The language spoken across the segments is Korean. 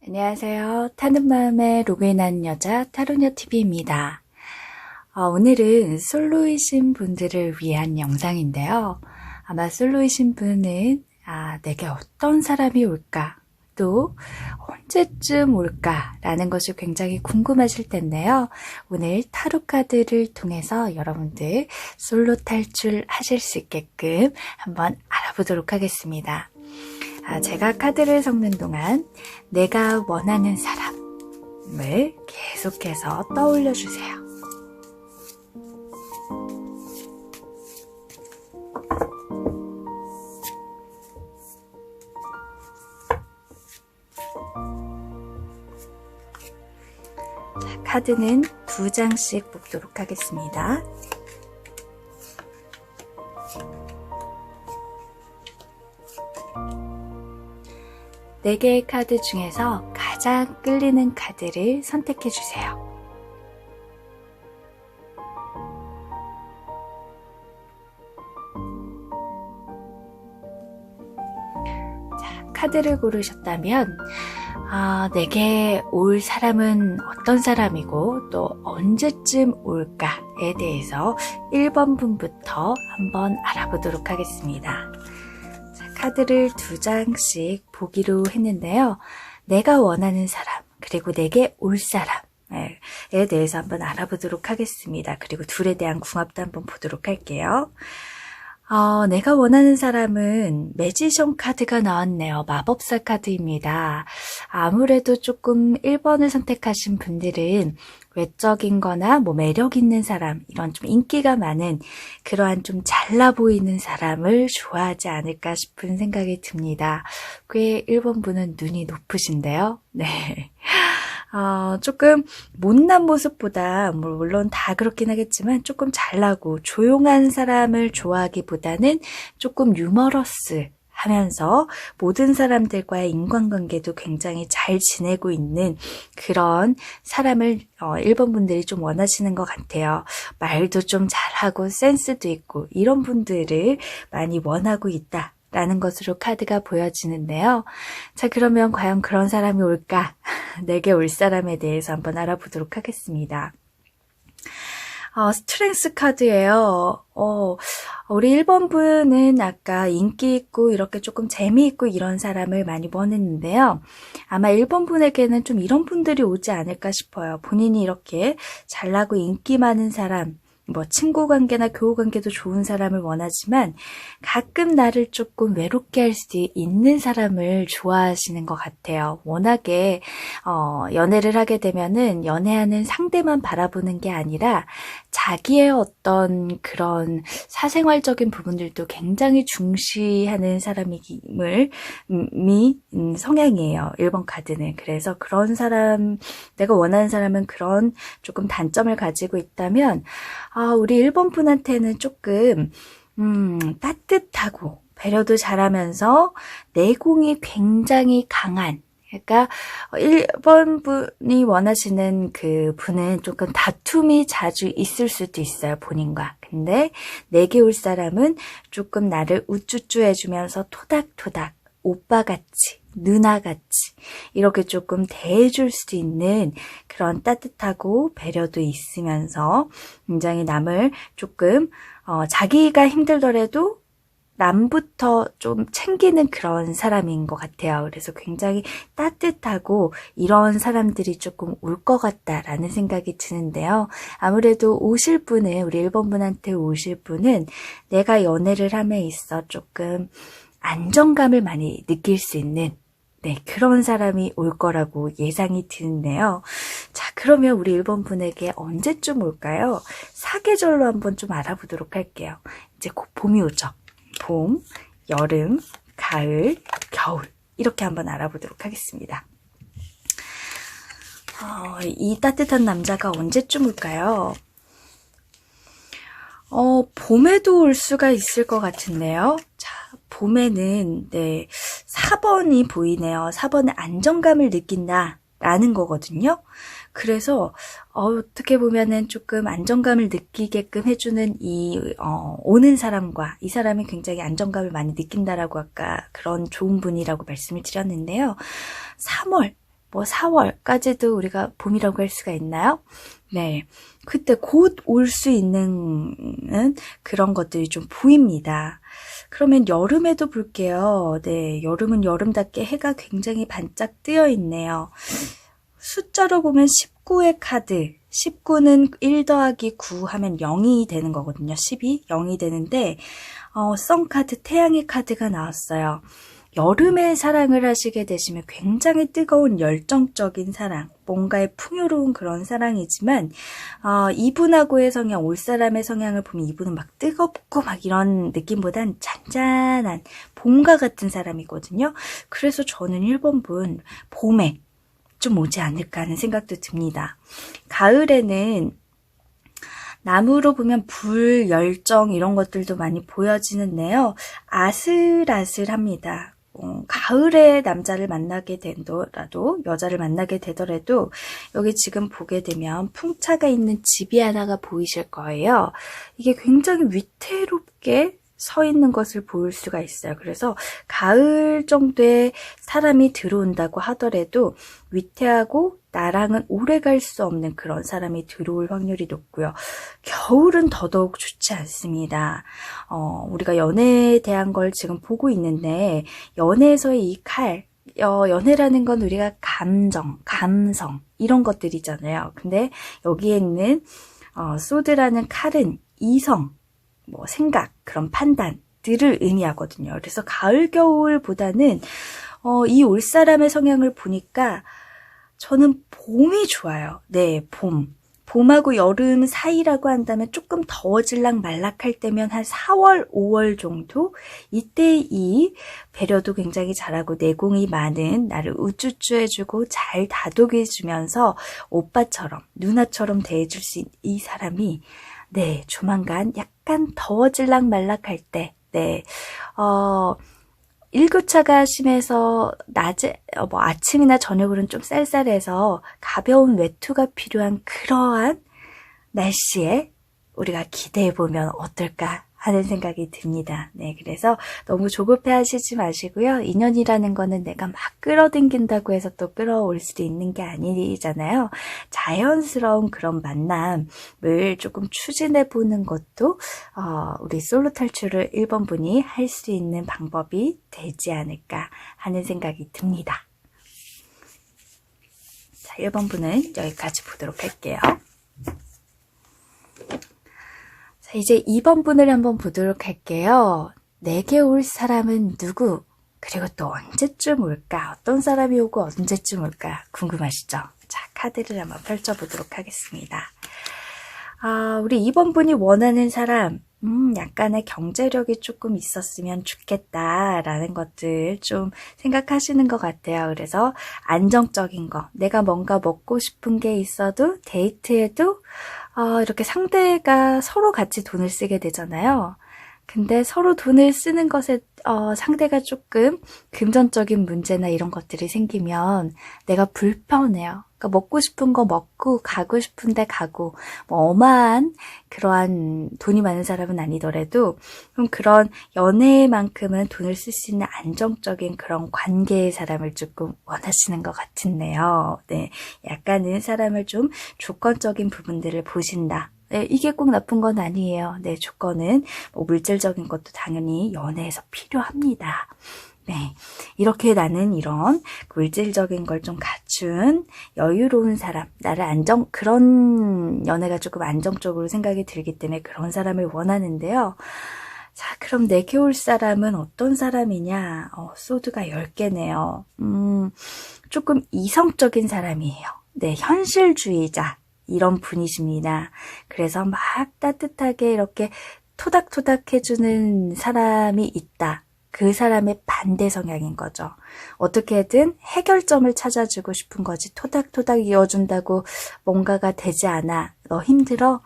안녕하세요. 타는 마음에 로그인한 여자 타로녀TV입니다. 오늘은 솔로이신 분들을 위한 영상인데요. 아마 솔로이신 분은 내게 어떤 사람이 올까? 또 언제쯤 올까? 라는 것이 굉장히 궁금하실 텐데요. 오늘 타로 카드를 통해서 여러분들 솔로 탈출하실 수 있게끔 한번 알아보도록 하겠습니다. 제가 카드를 섞는 동안 내가 원하는 사람을 계속해서 떠올려 주세요. 자, 카드는 2장씩 뽑도록 하겠습니다. 네 개의 카드 중에서 가장 끌리는 카드를 선택해 주세요. 자, 카드를 고르셨다면 내게 올 사람은 어떤 사람이고 또 언제쯤 올까에 대해서 1번 분부터 한번 알아보도록 하겠습니다. 카드를 2장씩 보기로 했는데요. 내가 원하는 사람, 그리고 내게 올 사람에 대해서 한번 알아보도록 하겠습니다. 그리고 둘에 대한 궁합도 한번 보도록 할게요. 내가 원하는 사람은 매지션 카드가 나왔네요. 마법사 카드입니다. 아무래도 조금 1번을 선택하신 분들은 외적인 거나 매력 있는 사람, 이런 좀 인기가 많은 그러한 좀 잘나 보이는 사람을 좋아하지 않을까 싶은 생각이 듭니다. 꽤 1번 분은 눈이 높으신데요. 네. 조금 못난 모습보다, 물론 다 그렇긴 하겠지만 조금 잘나고 조용한 사람을 좋아하기보다는 조금 유머러스 하면서 모든 사람들과의 인간관계도 굉장히 잘 지내고 있는 그런 사람을 1번 분들이 좀 원하시는 것 같아요. 말도 좀 잘하고 센스도 있고 이런 분들을 많이 원하고 있다. 라는 것으로 카드가 보여지는데요. 자, 그러면 과연 그런 사람이 올까? 내게 올 사람에 대해서 한번 알아보도록 하겠습니다. 스트렝스 카드예요. 우리 1번 분은 아까 인기 있고 이렇게 조금 재미있고 이런 사람을 많이 원했는데요. 아마 1번 분에게는 좀 이런 분들이 오지 않을까 싶어요. 본인이 이렇게 잘나고 인기 많은 사람, 친구 관계나 교우 관계도 좋은 사람을 원하지만 가끔 나를 조금 외롭게 할 수도 있는 사람을 좋아하시는 것 같아요. 워낙에 연애를 하게 되면은 연애하는 상대만 바라보는 게 아니라 자기의 어떤 그런 사생활적인 부분들도 굉장히 중시하는 사람임을 성향이에요. 1번 카드는. 그래서 그런 사람, 내가 원하는 사람은 그런 조금 단점을 가지고 있다면 우리 1번 분한테는 조금 따뜻하고 배려도 잘하면서 내공이 굉장히 강한, 그러니까 1번 분이 원하시는 그 분은 조금 다툼이 자주 있을 수도 있어요, 본인과. 근데 내게 올 사람은 조금 나를 우쭈쭈 해주면서 토닥토닥 오빠같이, 누나같이 이렇게 조금 대해줄 수 있는 그런 따뜻하고 배려도 있으면서 굉장히 남을 조금 자기가 힘들더라도 남부터 좀 챙기는 그런 사람인 것 같아요. 그래서 굉장히 따뜻하고 이런 사람들이 조금 올 것 같다라는 생각이 드는데요. 아무래도 오실 분은, 우리 1번 분한테 오실 분은 내가 연애를 함에 있어 조금 안정감을 많이 느낄 수 있는 그런 사람이 올 거라고 예상이 드는데요. 자, 그러면 우리 1번 분에게 언제쯤 올까요? 사계절로 한번 좀 알아보도록 할게요. 이제 곧 봄이 오죠. 봄, 여름, 가을, 겨울 이렇게 한번 알아보도록 하겠습니다. 이 따뜻한 남자가 언제쯤 올까요? 봄에도 올 수가 있을 것 같은데요. 자, 봄에는 4번이 보이네요. 4번은 안정감을 느낀다 라는 거거든요. 그래서 어떻게 보면은 조금 안정감을 느끼게끔 해주는 오는 사람과 이 사람이 굉장히 안정감을 많이 느낀다라고 아까 그런 좋은 분이라고 말씀을 드렸는데요. 3월 뭐 4월까지도 우리가 봄이라고 할 수가 있나요? 네. 그때 곧 올 수 있는 그런 것들이 좀 보입니다. 그러면 여름에도 볼게요. 네. 여름은 여름답게 해가 굉장히 반짝 뜨여 있네요. 숫자로 보면 19의 카드. 19는 1 더하기 9 하면 0이 되는 거거든요. 10이 0이 되는데 썬카드, 태양의 카드가 나왔어요. 여름에 사랑을 하시게 되시면 굉장히 뜨거운 열정적인 사랑, 뭔가의 풍요로운 그런 사랑이지만 이분하고의 성향, 올 사람의 성향을 보면 이분은 막 뜨겁고 막 이런 느낌보단 잔잔한 봄과 같은 사람이거든요. 그래서 저는 1번 분 봄에 좀 오지 않을까 하는 생각도 듭니다. 가을에는 나무로 보면 불, 열정 이런 것들도 많이 보여지는데요. 아슬아슬합니다. 가을에 남자를 만나게 되더라도, 여자를 만나게 되더라도 여기 지금 보게 되면 풍차가 있는 집이 하나가 보이실 거예요. 이게 굉장히 위태롭게 서 있는 것을 볼 수가 있어요. 그래서 가을 정도에 사람이 들어온다고 하더라도 위태하고 나랑은 오래 갈 수 없는 그런 사람이 들어올 확률이 높고요. 겨울은 더더욱 좋지 않습니다. 우리가 연애에 대한 걸 지금 보고 있는데 연애에서의 이 칼, 연애라는 건 우리가 감정, 감성 이런 것들이잖아요. 근데 여기에 있는 소드라는 칼은 이성, 뭐 생각, 그런 판단들을 의미하거든요. 그래서 가을, 겨울보다는 이 올 사람의 성향을 보니까 저는 봄이 좋아요. 네, 봄. 봄하고 여름 사이라고 한다면 조금 더워질락 말락할 때면 한 4월, 5월 정도? 이때 이 배려도 굉장히 잘하고 내공이 많은 나를 우쭈쭈 해주고 잘 다독여주면서 오빠처럼, 누나처럼 대해줄 수 있는 이 사람이 네, 조만간 약간 더워질락 말락할 때, 네, 일교차가 심해서 낮에, 아침이나 저녁으로는 좀 쌀쌀해서 가벼운 외투가 필요한 그러한 날씨에 우리가 기대해보면 어떨까 하는 생각이 듭니다. 네, 그래서 너무 조급해 하시지 마시고요. 인연이라는 거는 내가 막 끌어당긴다고 해서 또 끌어올 수도 있는 게 아니잖아요. 자연스러운 그런 만남을 조금 추진해 보는 것도 우리 솔로 탈출을 1번 분이 할 수 있는 방법이 되지 않을까 하는 생각이 듭니다. 자, 1번 분은 여기까지 보도록 할게요. 이제 2번 분을 한번 보도록 할게요. 내게 올 사람은 누구? 그리고 또 언제쯤 올까? 어떤 사람이 오고 언제쯤 올까? 궁금하시죠? 자, 카드를 한번 펼쳐보도록 하겠습니다. 우리 2번 분이 원하는 사람, 약간의 경제력이 조금 있었으면 좋겠다라는 것들 좀 생각하시는 것 같아요. 그래서 안정적인 거, 내가 뭔가 먹고 싶은 게 있어도 데이트에도 이렇게 상대가 서로 같이 돈을 쓰게 되잖아요. 근데 서로 돈을 쓰는 것에 상대가 조금 금전적인 문제나 이런 것들이 생기면 내가 불편해요. 그러니까 먹고 싶은 거 먹고 가고 싶은 데 가고 뭐 어마한 그러한 돈이 많은 사람은 아니더라도 좀 그런 연애만큼은 돈을 쓸 수 있는 안정적인 그런 관계의 사람을 조금 원하시는 것 같은데요. 네, 약간은 사람을 좀 조건적인 부분들을 보신다. 네, 이게 꼭 나쁜 건 아니에요. 네, 조건은 뭐 물질적인 것도 당연히 연애에서 필요합니다. 네, 이렇게 나는 이런 물질적인 걸 좀 갖춘 여유로운 사람, 나를 그런 연애가 조금 안정적으로 생각이 들기 때문에 그런 사람을 원하는데요. 자, 그럼 내게 올 사람은 어떤 사람이냐? 소드가 10개네요. 조금 이성적인 사람이에요. 네, 현실주의자. 이런 분이십니다. 그래서 막 따뜻하게 이렇게 토닥토닥 해주는 사람이 있다. 그 사람의 반대 성향인 거죠. 어떻게든 해결점을 찾아주고 싶은 거지. 토닥토닥 이어준다고 뭔가가 되지 않아. 너 힘들어?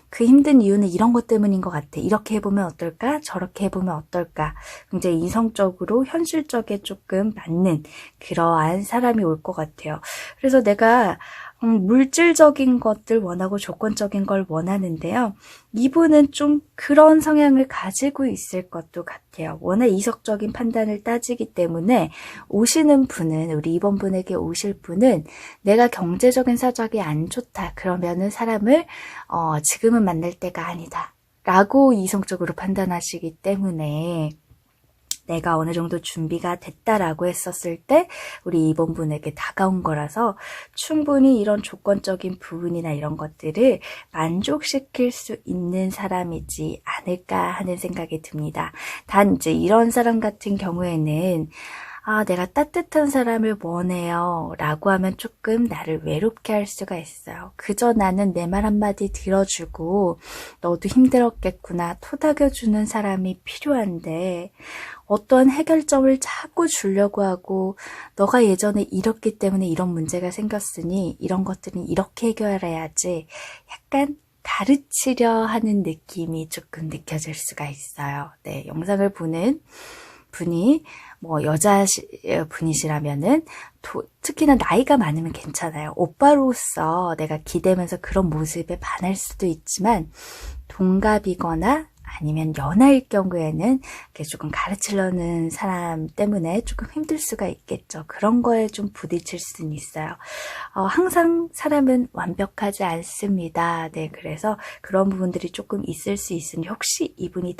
그 힘든 이유는 이런 것 때문인 것 같아. 이렇게 해보면 어떨까? 저렇게 해보면 어떨까? 굉장히 이성적으로 현실적에 조금 맞는 그러한 사람이 올 것 같아요. 그래서 내가 물질적인 것들 원하고 조건적인 걸 원하는데요. 이분은 좀 그런 성향을 가지고 있을 것도 같아요. 워낙 이성적인 판단을 따지기 때문에 오시는 분은, 우리 2번 분에게 오실 분은 내가 경제적인 사정이 안 좋다. 그러면은 사람을 지금은 만날 때가 아니다. 라고 이성적으로 판단하시기 때문에 내가 어느 정도 준비가 됐다라고 했었을 때 우리 2번 분에게 다가온 거라서 충분히 이런 조건적인 부분이나 이런 것들을 만족시킬 수 있는 사람이지 않을까 하는 생각이 듭니다. 단 이제 이런 사람 같은 경우에는 내가 따뜻한 사람을 원해요 라고 하면 조금 나를 외롭게 할 수가 있어요. 그저 나는 내 말 한마디 들어주고 너도 힘들었겠구나 토닥여주는 사람이 필요한데 어떠한 해결점을 자꾸 주려고 하고 너가 예전에 이렇기 때문에 이런 문제가 생겼으니 이런 것들은 이렇게 해결해야지 약간 가르치려 하는 느낌이 조금 느껴질 수가 있어요. 네, 영상을 보는 분이 여자 분이시라면은 특히나 나이가 많으면 괜찮아요. 오빠로서 내가 기대면서 그런 모습에 반할 수도 있지만 동갑이거나 아니면 연하일 경우에는 조금 가르치려는 사람 때문에 조금 힘들 수가 있겠죠. 그런 거에 좀 부딪힐 수는 있어요. 항상 사람은 완벽하지 않습니다. 네, 그래서 그런 부분들이 조금 있을 수 있으니 혹시 이분이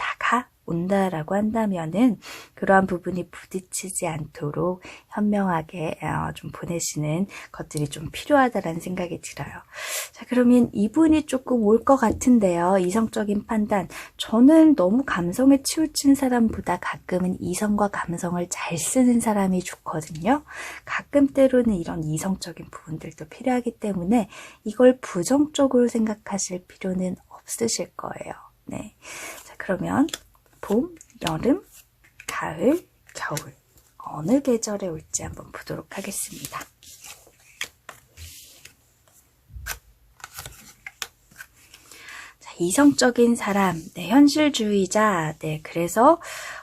온다라고 한다면은 그러한 부분이 부딪히지 않도록 현명하게 좀 보내시는 것들이 좀 필요하다라는 생각이 들어요. 자, 그러면 이분이 조금 올 것 같은데요. 이성적인 판단. 저는 너무 감성에 치우친 사람보다 가끔은 이성과 감성을 잘 쓰는 사람이 좋거든요. 가끔 때로는 이런 이성적인 부분들도 필요하기 때문에 이걸 부정적으로 생각하실 필요는 없으실 거예요. 네. 자, 그러면 봄, 여름, 가을, 겨울 어느 계절에 올지 한번 보도록 하겠습니다. 자, 이성적인 사람, 네, 현실주의자, 네, 그래서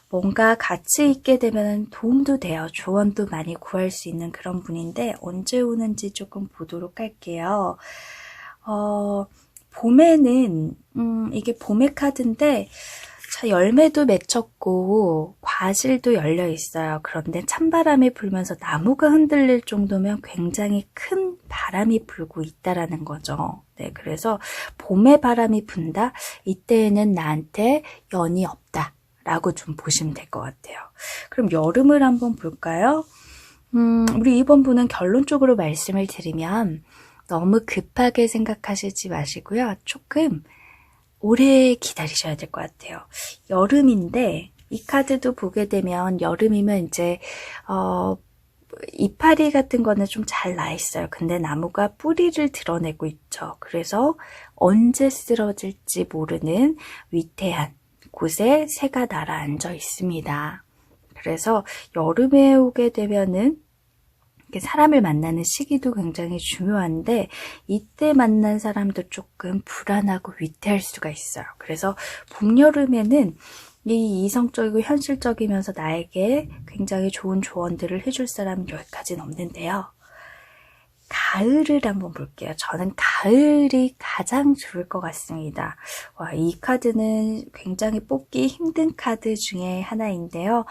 뭔가 같이 있게 되면 도움도 돼요. 조언도 많이 구할 수 있는 그런 분인데 언제 오는지 조금 보도록 할게요. 봄에는 이게 봄의 카드인데 자, 열매도 맺혔고 과실도 열려 있어요. 그런데 찬바람이 불면서 나무가 흔들릴 정도면 굉장히 큰 바람이 불고 있다라는 거죠. 네, 그래서 봄에 바람이 분다? 이때에는 나한테 연이 없다 라고 좀 보시면 될 것 같아요. 그럼 여름을 한번 볼까요? 우리 2번 분은 결론적으로 말씀을 드리면 너무 급하게 생각하시지 마시고요. 조금 오래 기다리셔야 될 것 같아요. 여름인데 이 카드도 보게 되면 여름이면 이제 이파리 같은 거는 좀 잘 나 있어요. 근데 나무가 뿌리를 드러내고 있죠. 그래서 언제 쓰러질지 모르는 위태한 곳에 새가 날아앉아 있습니다. 그래서 여름에 오게 되면은 사람을 만나는 시기도 굉장히 중요한데 이때 만난 사람도 조금 불안하고 위태할 수가 있어요. 그래서 봄, 여름에는 이 이성적이고 현실적이면서 나에게 굉장히 좋은 조언들을 해줄 사람은 여기까지는 없는데요. 가을을 한번 볼게요. 저는 가을이 가장 좋을 것 같습니다. 와, 이 카드는 굉장히 뽑기 힘든 카드 중에 하나인데요.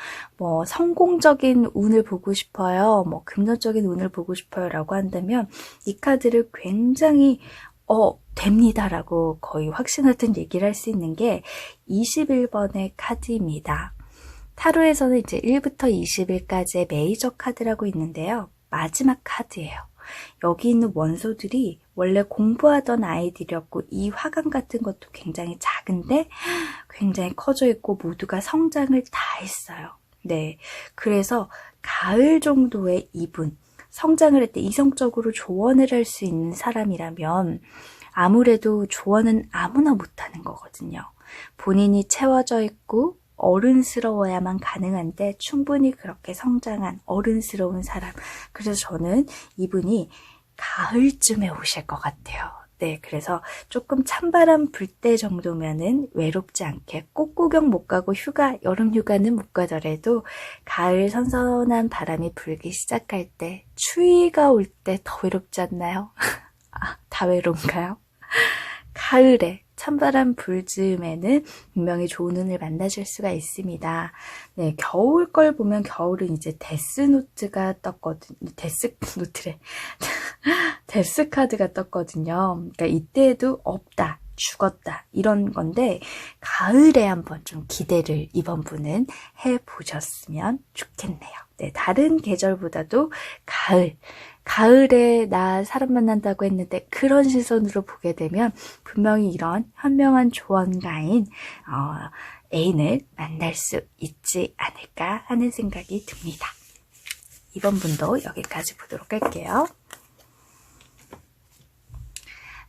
성공적인 운을 보고 싶어요. 금전적인 운을 보고 싶어요. 라고 한다면 이 카드를 굉장히 됩니다. 라고 거의 확신하듯 얘기를 할 수 있는 게 21번의 카드입니다. 타로에서는 이제 1부터 20일까지의 메이저 카드라고 있는데요. 마지막 카드예요. 여기 있는 원소들이 원래 공부하던 아이들이었고 이 화관 같은 것도 굉장히 작은데 굉장히 커져 있고 모두가 성장을 다 했어요. 네, 그래서 가을 정도의 이분, 성장을 할 때 이성적으로 조언을 할 수 있는 사람이라면 아무래도 조언은 아무나 못하는 거거든요. 본인이 채워져 있고 어른스러워야만 가능한데 충분히 그렇게 성장한 어른스러운 사람. 그래서 저는 이분이 가을쯤에 오실 것 같아요. 네, 그래서 조금 찬바람 불 때 정도면은 외롭지 않게 꽃구경 못 가고 여름 휴가는 못 가더라도 가을 선선한 바람이 불기 시작할 때 추위가 올 때 더 외롭지 않나요? 다외로운가요? 가을에 찬바람 불 즈음에는 분명히 좋은 운을 만나실 수가 있습니다. 네, 겨울 걸 보면 겨울은 이제 데스노트가 떴거든요. 데스노트래. 데스카드가 떴거든요. 그러니까 이때에도 없다, 죽었다 이런 건데 가을에 한번 좀 기대를 이번 분은 해보셨으면 좋겠네요. 네, 다른 계절보다도 가을에 나 사람 만난다고 했는데 그런 시선으로 보게 되면 분명히 이런 현명한 조언가인 애인을 만날 수 있지 않을까 하는 생각이 듭니다. 이번 분도 여기까지 보도록 할게요.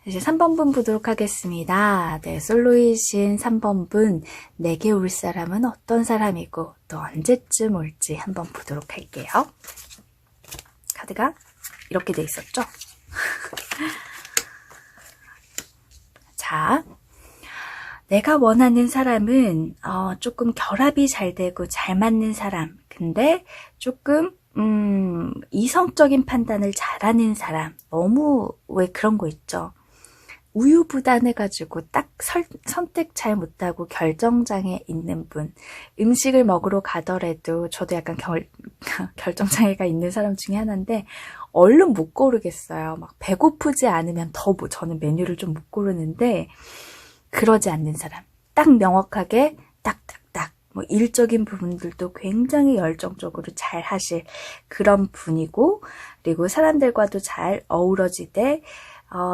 이제 3번 분 보도록 하겠습니다. 네, 솔로이신 3번 분, 내게 올 사람은 어떤 사람이고 또 언제쯤 올지 한번 보도록 할게요. 카드가 이렇게 돼 있었죠? 자, 내가 원하는 사람은 조금 결합이 잘 되고 잘 맞는 사람, 근데 조금 이성적인 판단을 잘하는 사람, 너무 왜 그런 거 있죠? 우유부단해가지고 딱 선택 잘 못하고 결정장애 있는 분. 음식을 먹으러 가더라도 저도 약간 결정장애가 있는 사람 중에 하나인데 얼른 못 고르겠어요. 막 배고프지 않으면 저는 메뉴를 좀 못 고르는데 그러지 않는 사람. 딱 명확하게 딱딱딱 뭐 일적인 부분들도 굉장히 열정적으로 잘 하실 그런 분이고 그리고 사람들과도 잘 어우러지되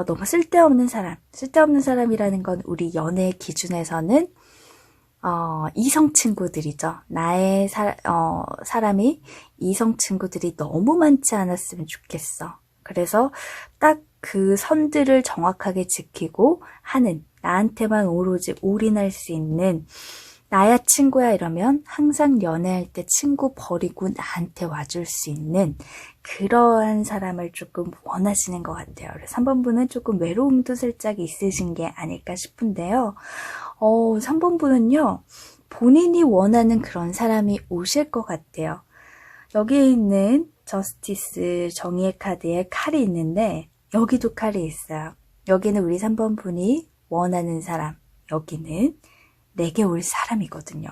너무 쓸데없는 사람이라는 건 우리 연애 기준에서는 이성 친구들이죠. 나의 사람이 이성 친구들이 너무 많지 않았으면 좋겠어. 그래서 딱 그 선들을 정확하게 지키고 하는 나한테만 오로지 올인할 수 있는 나야 친구야 이러면 항상 연애할 때 친구 버리고 나한테 와줄 수 있는 그러한 사람을 조금 원하시는 것 같아요. 그래서 3번 분은 조금 외로움도 살짝 있으신 게 아닐까 싶은데요. 3번 분은요. 본인이 원하는 그런 사람이 오실 것 같아요. 여기에 있는 저스티스 정의의 카드에 칼이 있는데 여기도 칼이 있어요. 여기는 우리 3번 분이 원하는 사람, 여기는 내게 올 사람이거든요.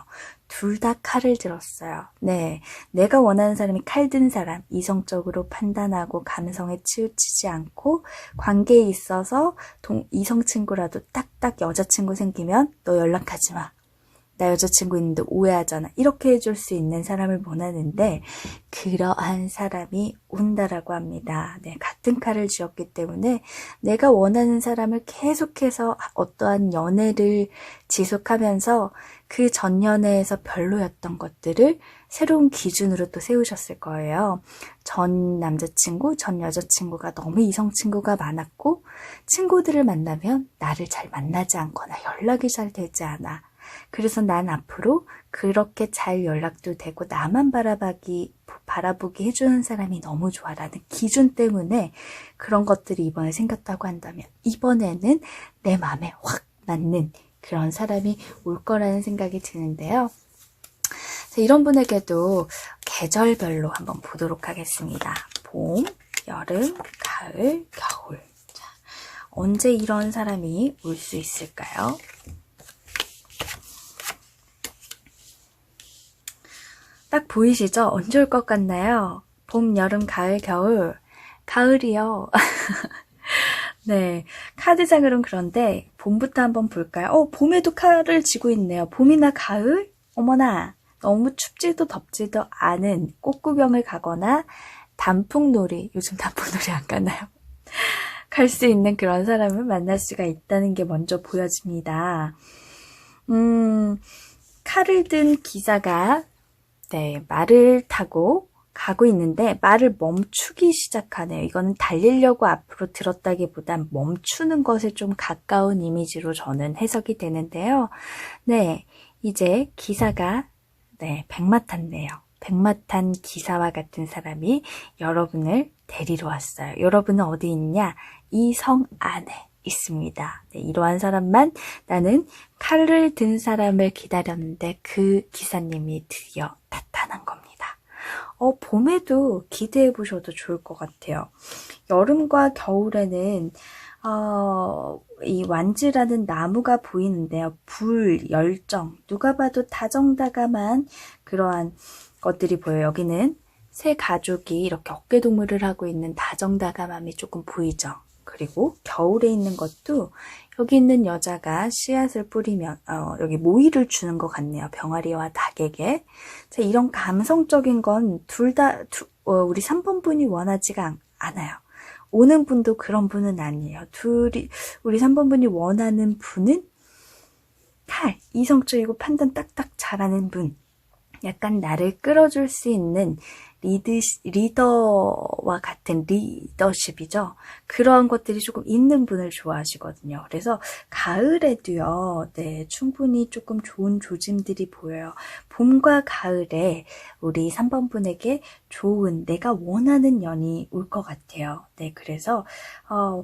둘 다 칼을 들었어요. 네, 내가 원하는 사람이 칼 든 사람, 이성적으로 판단하고 감성에 치우치지 않고 관계에 있어서 이성 친구라도 딱딱 여자친구 생기면 너 연락하지 마. 나 여자친구 있는데 오해하잖아. 이렇게 해줄 수 있는 사람을 원하는데 그러한 사람이 온다라고 합니다. 네, 같은 칼을 쥐었기 때문에 내가 원하는 사람을 계속해서 어떠한 연애를 지속하면서 그 전 연애에서 별로였던 것들을 새로운 기준으로 또 세우셨을 거예요. 전 남자친구, 전 여자친구가 너무 이성 친구가 많았고 친구들을 만나면 나를 잘 만나지 않거나 연락이 잘 되지 않아. 그래서 난 앞으로 그렇게 잘 연락도 되고 나만 바라보기 해주는 사람이 너무 좋아라는 기준 때문에 그런 것들이 이번에 생겼다고 한다면 이번에는 내 마음에 확 맞는 그런 사람이 올 거라는 생각이 드는데요. 이런 분에게도 계절별로 한번 보도록 하겠습니다. 봄, 여름, 가을, 겨울. 자, 언제 이런 사람이 올 수 있을까요? 딱 보이시죠? 언제 올 것 같나요? 봄, 여름, 가을, 겨울. 가을이요. 네, 카드상으로는 그런데 봄부터 한번 볼까요? 봄에도 칼을 쥐고 있네요. 봄이나 가을? 어머나, 너무 춥지도 덥지도 않은 꽃구경을 가거나 단풍놀이, 요즘 단풍놀이 안 가나요? 갈 수 있는 그런 사람을 만날 수가 있다는 게 먼저 보여집니다. 칼을 든 기사가 말을 타고 가고 있는데 말을 멈추기 시작하네요. 이거는 달리려고 앞으로 들었다기보단 멈추는 것에 좀 가까운 이미지로 저는 해석이 되는데요. 네, 이제 기사가 백마 탔네요. 백마 탄 기사와 같은 사람이 여러분을 데리러 왔어요. 여러분은 어디 있냐? 이 성 안에 있습니다. 네, 이러한 사람만 나는 칼을 든 사람을 기다렸는데 그 기사님이 드디어 나타난 겁니다. 봄에도 기대해 보셔도 좋을 것 같아요. 여름과 겨울에는 이 완즈라는 나무가 보이는데요. 불, 열정, 누가 봐도 다정다감한 그러한 것들이 보여요. 여기는 새 가족이 이렇게 어깨동무를 하고 있는 다정다감함이 조금 보이죠. 그리고 겨울에 있는 것도 여기 있는 여자가 씨앗을 뿌리면 여기 모이를 주는 것 같네요. 병아리와 닭에게. 자, 이런 감성적인 건 우리 3번 분이 원하지가 않아요. 오는 분도 그런 분은 아니에요. 우리 3번 분이 원하는 분은 이성적이고 판단 딱딱 잘하는 분. 약간 나를 끌어줄 수 있는 리더와 같은 리더십이죠. 그런 것들이 조금 있는 분을 좋아하시거든요. 그래서 가을에도요, 네, 충분히 조금 좋은 조짐들이 보여요. 봄과 가을에 우리 3번 분에게 좋은 내가 원하는 년이 올 것 같아요. 네, 그래서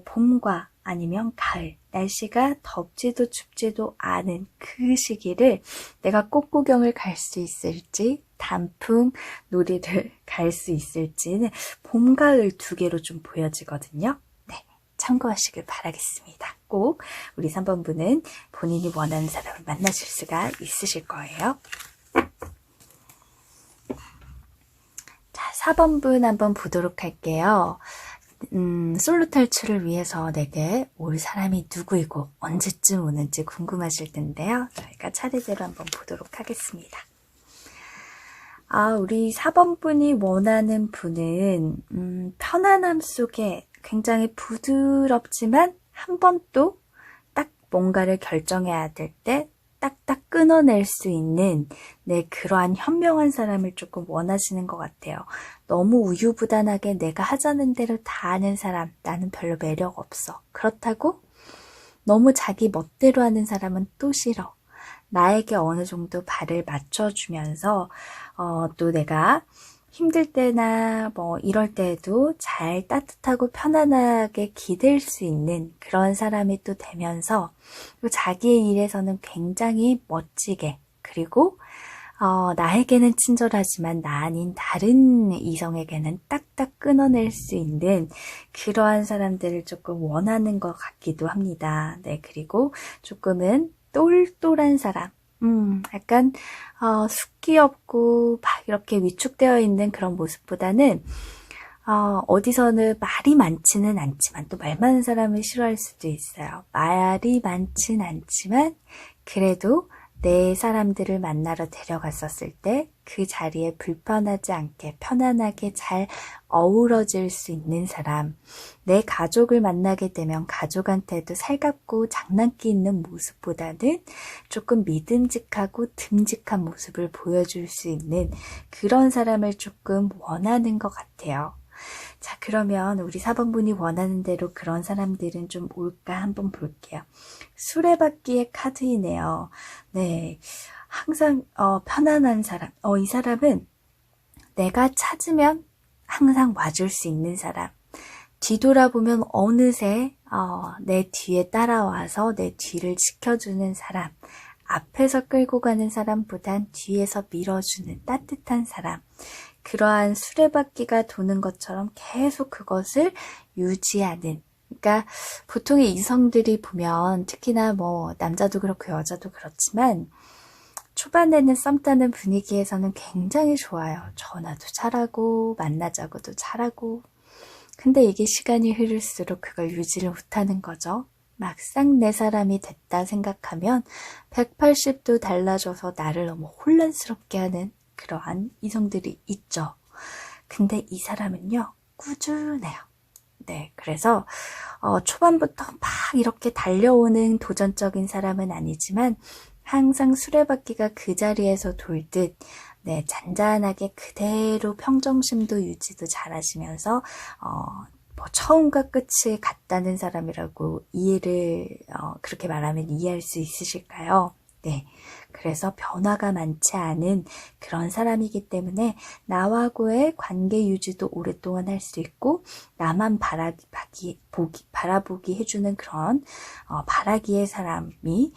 봄과 아니면 가을, 날씨가 덥지도 춥지도 않은 그 시기를 내가 꽃구경을 갈 수 있을지, 단풍 놀이를 갈 수 있을지는 봄, 가을 두 개로 좀 보여지거든요. 네, 참고하시길 바라겠습니다. 꼭 우리 3번 분은 본인이 원하는 사람을 만나실 수가 있으실 거예요. 자, 4번 분 한번 보도록 할게요. 솔로 탈출을 위해서 내게 올 사람이 누구이고 언제쯤 오는지 궁금하실 텐데요. 저희가 차례대로 한번 보도록 하겠습니다. 우리 4번 분이 원하는 분은 편안함 속에 굉장히 부드럽지만 한 번 또 딱 뭔가를 결정해야 될 때 딱딱 끊어낼 수 있는 그러한 현명한 사람을 조금 원하시는 것 같아요. 너무 우유부단하게 내가 하자는 대로 다 하는 사람, 나는 별로 매력 없어. 그렇다고 너무 자기 멋대로 하는 사람은 또 싫어. 나에게 어느 정도 발을 맞춰주면서 또 내가 힘들 때나 뭐 이럴 때에도 잘 따뜻하고 편안하게 기댈 수 있는 그런 사람이 또 되면서 자기의 일에서는 굉장히 멋지게, 그리고 나에게는 친절하지만 나 아닌 다른 이성에게는 딱딱 끊어낼 수 있는 그러한 사람들을 조금 원하는 것 같기도 합니다. 네, 그리고 조금은 똘똘한 사람, 약간 숙기 없고 막 이렇게 위축되어 있는 그런 모습보다는 어디서는 말이 많지는 않지만 또 말 많은 사람을 싫어할 수도 있어요. 말이 많진 않지만 그래도 내 사람들을 만나러 데려갔었을 때 그 자리에 불편하지 않게 편안하게 잘 어우러질 수 있는 사람, 내 가족을 만나게 되면 가족한테도 살갑고 장난기 있는 모습보다는 조금 믿음직하고 듬직한 모습을 보여줄 수 있는 그런 사람을 조금 원하는 것 같아요. 자, 그러면 우리 4번 분이 원하는 대로 그런 사람들은 좀 올까 한번 볼게요. 수레바퀴의 카드이네요. 네, 항상 편안한 사람. 이 사람은 내가 찾으면 항상 와줄 수 있는 사람. 뒤돌아보면 어느새 내 뒤에 따라와서 내 뒤를 지켜주는 사람. 앞에서 끌고 가는 사람보단 뒤에서 밀어주는 따뜻한 사람. 그러한 수레바퀴가 도는 것처럼 계속 그것을 유지하는, 그러니까 보통의 이성들이 보면 특히나 뭐 남자도 그렇고 여자도 그렇지만 초반에는 썸 타는 분위기에서는 굉장히 좋아요. 전화도 잘하고 만나자고도 잘하고. 근데 이게 시간이 흐를수록 그걸 유지를 못하는 거죠. 막상 내 사람이 됐다 생각하면 180도 달라져서 나를 너무 혼란스럽게 하는 그러한 이성들이 있죠. 근데 이 사람은요, 꾸준해요. 네, 그래서 초반부터 막 이렇게 달려오는 도전적인 사람은 아니지만 항상 수레바퀴가 그 자리에서 돌듯 네, 잔잔하게 그대로 평정심도 유지도 잘하시면서 뭐 처음과 끝이 같다는 사람이라고 그렇게 말하면 이해할 수 있으실까요? 네, 그래서 변화가 많지 않은 그런 사람이기 때문에 나와고의 관계 유지도 오랫동안 할 수 있고 나만 바라보기 해주는 그런 바라기의 사람이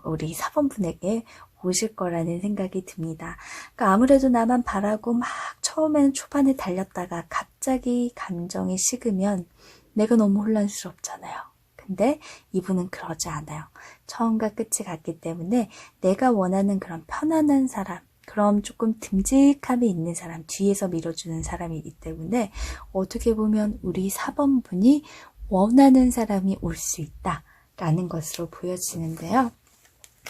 우리 4번 분에게 오실 거라는 생각이 듭니다. 그러니까 아무래도 나만 바라고 막 처음에는 초반에 달렸다가 갑자기 감정이 식으면 내가 너무 혼란스럽잖아요. 근데 이분은 그러지 않아요. 처음과 끝이 같기 때문에 내가 원하는 그런 편안한 사람, 그럼 조금 듬직함이 있는 사람, 뒤에서 밀어주는 사람이기 때문에 어떻게 보면 우리 4번분이 원하는 사람이 올 수 있다라는 것으로 보여지는데요.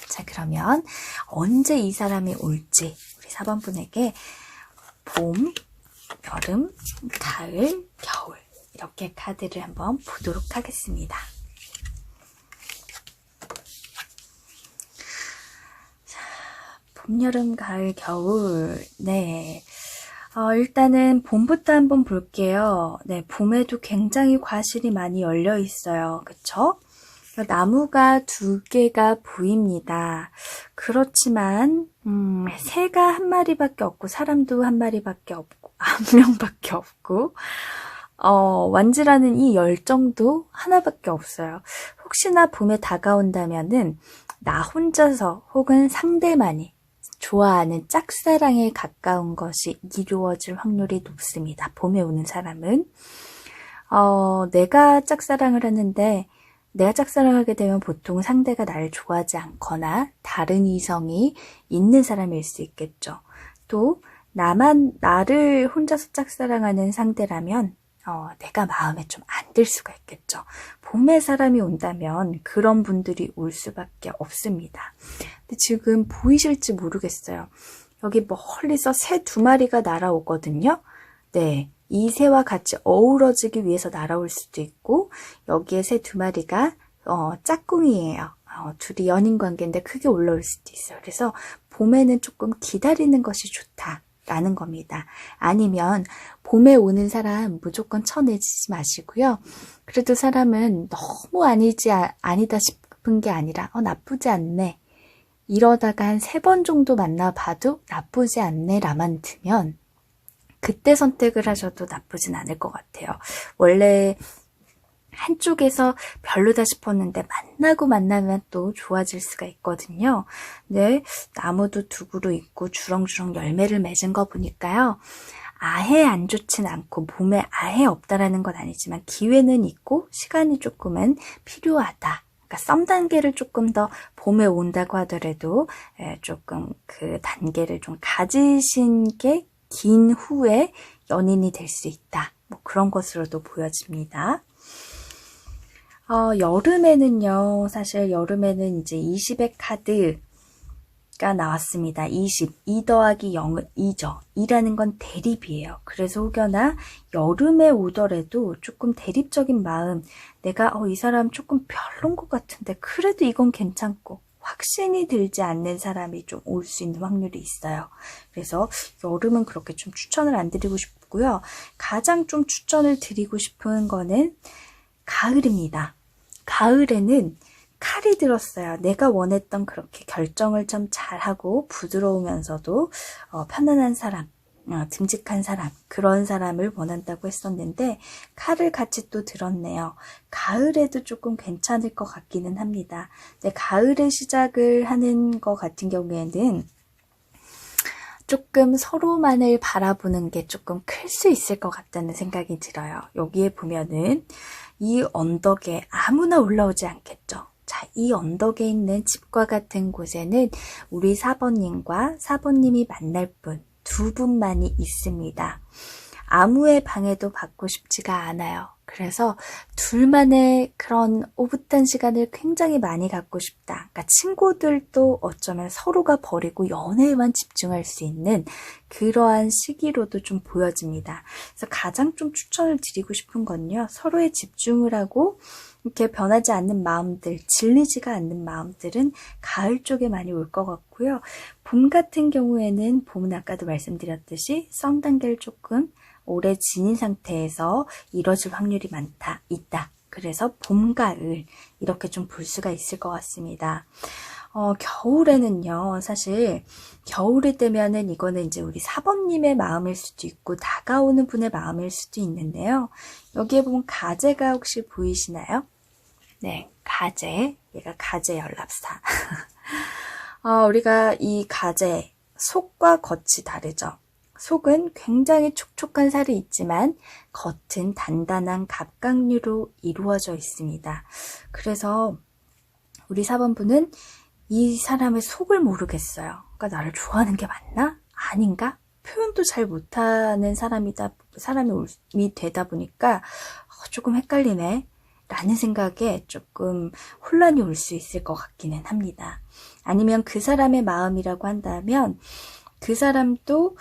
자, 그러면 언제 이 사람이 올지 우리 4번분에게 봄, 여름, 가을, 겨울 이렇게 카드를 한번 보도록 하겠습니다. 자, 봄, 여름, 가을, 겨울. 네. 일단은 봄부터 한번 볼게요. 네, 봄에도 굉장히 과실이 많이 열려 있어요. 그쵸? 나무가 2개가 보입니다. 그렇지만 새가 한 마리밖에 없고 사람도 한 마리밖에 없고 한 명밖에 없고 완지라는 이 열정도 하나밖에 없어요. 혹시나 봄에 다가온다면은 나 혼자서 혹은 상대만이 좋아하는 짝사랑에 가까운 것이 이루어질 확률이 높습니다. 봄에 오는 사람은 내가 짝사랑을 하는데 내가 짝사랑하게 되면 보통 상대가 나를 좋아하지 않거나 다른 이성이 있는 사람일 수 있겠죠. 또 나를 혼자서 짝사랑하는 상대라면 내가 마음에 좀 안 들 수가 있겠죠. 봄에 사람이 온다면 그런 분들이 올 수밖에 없습니다. 근데 지금 보이실지 모르겠어요. 여기 멀리서 새 2마리가 날아오거든요. 네, 이 새와 같이 어우러지기 위해서 날아올 수도 있고 여기에 새 2마리가 짝꿍이에요. 둘이 연인 관계인데 크게 올라올 수도 있어요. 그래서 봄에는 조금 기다리는 것이 좋다라는 겁니다. 아니면 봄에 오는 사람 무조건 쳐내지 마시고요. 그래도 사람은 너무 아니다 싶은 게 아니라 나쁘지 않네. 이러다가 한 3번 정도 만나봐도 나쁘지 않네 라만 들면 그때 선택을 하셔도 나쁘진 않을 것 같아요. 원래 한쪽에서 별로다 싶었는데 만나면 또 좋아질 수가 있거든요. 네, 나무도 2그루 있고 주렁주렁 열매를 맺은 거 보니까요. 아예 안 좋진 않고 봄에 아예 없다라는 건 아니지만 기회는 있고 시간이 조금은 필요하다. 그러니까 썸 단계를 조금 더 봄에 온다고 하더라도 조금 그 단계를 좀 가지신 게 긴 후에 연인이 될 수 있다. 뭐 그런 것으로도 보여집니다. 여름에는요, 사실 여름에는 이제 20의 카드가 나왔습니다. 20, 2 더하기 0은 2죠. 2라는 건 대립이에요. 그래서 혹여나 여름에 오더라도 조금 대립적인 마음, 내가 이 사람 조금 별론 것 같은데 그래도 이건 괜찮고 확신이 들지 않는 사람이 좀 올 수 있는 확률이 있어요. 그래서 여름은 그렇게 좀 추천을 안 드리고 싶고요. 가장 좀 추천을 드리고 싶은 거는 가을입니다. 가을에는 칼이 들었어요. 내가 원했던 그렇게 결정을 좀 잘하고 부드러우면서도 편안한 사람, 듬직한 사람, 그런 사람을 원한다고 했었는데 칼을 같이 또 들었네요. 가을에도 조금 괜찮을 것 같기는 합니다. 근데 가을에 시작을 하는 것 같은 경우에는 조금 서로만을 바라보는 게 조금 클 수 있을 것 같다는 생각이 들어요. 여기에 보면은 이 언덕에 아무나 올라오지 않겠죠. 자, 이 언덕에 있는 집과 같은 곳에는 우리 4번님과 4번님이 만날 분, 2분만이 있습니다. 아무의 방해도 받고 싶지가 않아요. 그래서 둘만의 그런 오붓한 시간을 굉장히 많이 갖고 싶다. 그러니까 친구들도 어쩌면 서로가 버리고 연애에만 집중할 수 있는 그러한 시기로도 좀 보여집니다. 그래서 가장 좀 추천을 드리고 싶은 건요. 서로에 집중을 하고 이렇게 변하지 않는 마음들, 질리지가 않는 마음들은 가을 쪽에 많이 올 것 같고요. 봄 같은 경우에는 봄은 아까도 말씀드렸듯이 썸 단계를 조금 오래 지닌 상태에서 이뤄질 확률이 있다. 그래서 봄, 가을 이렇게 좀 볼 수가 있을 것 같습니다. 겨울에는요, 사실 겨울이 되면은 이거는 이제 우리 4번님의 마음일 수도 있고 다가오는 분의 마음일 수도 있는데요. 여기에 보면 가재가 혹시 보이시나요? 네, 가재. 얘가 가재 연랍사. 우리가 이 가재, 속과 겉이 다르죠. 속은 굉장히 촉촉한 살이 있지만 겉은 단단한 갑각류로 이루어져 있습니다. 그래서 우리 4번분은 이 사람의 속을 모르겠어요. 그러니까 나를 좋아하는 게 맞나? 아닌가? 표현도 잘 못하는 사람이 되다 보니까 조금 헷갈리네 라는 생각에 조금 혼란이 올 수 있을 것 같기는 합니다. 아니면 그 사람의 마음이라고 한다면 그 사람도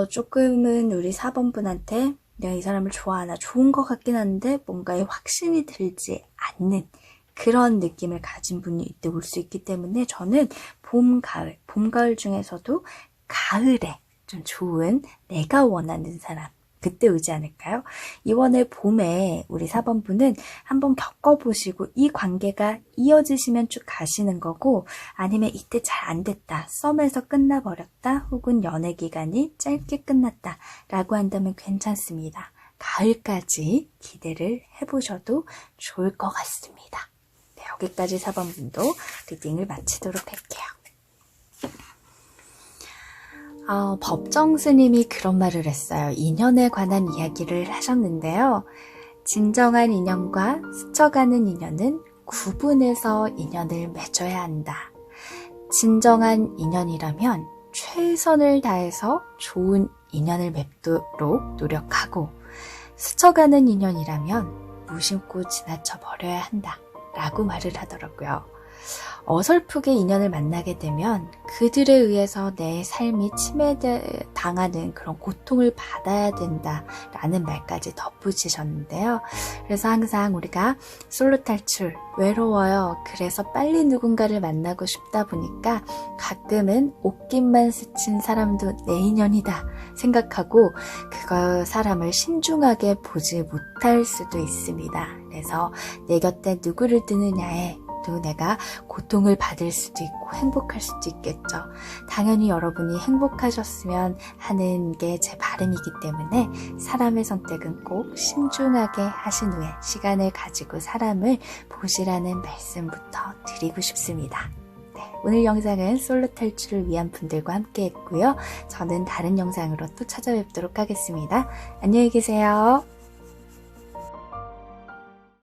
조금은 우리 4번분한테 내가 이 사람을 좋아하나 좋은 것 같긴 한데 뭔가에 확신이 들지 않는 그런 느낌을 가진 분이 이때 올 수 있기 때문에 저는 봄, 가을 중에서도 가을에 좀 좋은 내가 원하는 사람 그때 오지 않을까요? 이번에 봄에 우리 4번분은 한번 겪어보시고 이 관계가 이어지시면 쭉 가시는 거고 아니면 이때 잘 안 됐다, 썸에서 끝나버렸다 혹은 연애 기간이 짧게 끝났다 라고 한다면 괜찮습니다. 가을까지 기대를 해보셔도 좋을 것 같습니다. 네, 여기까지 4번분도 리딩을 마치도록 할게요. 법정 스님이 그런 말을 했어요. 인연에 관한 이야기를 하셨는데요. 진정한 인연과 스쳐가는 인연은 구분해서 인연을 맺어야 한다. 진정한 인연이라면 최선을 다해서 좋은 인연을 맺도록 노력하고 스쳐가는 인연이라면 무심코 지나쳐 버려야 한다. 라고 말을 하더라고요. 어설프게 인연을 만나게 되면 그들에 의해서 내 삶이 침해당하는 그런 고통을 받아야 된다라는 말까지 덧붙이셨는데요. 그래서 항상 우리가 솔로 탈출, 외로워요. 그래서 빨리 누군가를 만나고 싶다 보니까 가끔은 옷깃만 스친 사람도 내 인연이다 생각하고 그 사람을 신중하게 보지 못할 수도 있습니다. 그래서 내 곁에 누구를 두느냐에 또 내가 고통을 받을 수도 있고 행복할 수도 있겠죠. 당연히 여러분이 행복하셨으면 하는 게 제 바람이기 때문에 사람의 선택은 꼭 신중하게 하신 후에 시간을 가지고 사람을 보시라는 말씀부터 드리고 싶습니다. 네, 오늘 영상은 솔로 탈출을 위한 분들과 함께 했고요. 저는 다른 영상으로 또 찾아뵙도록 하겠습니다. 안녕히 계세요.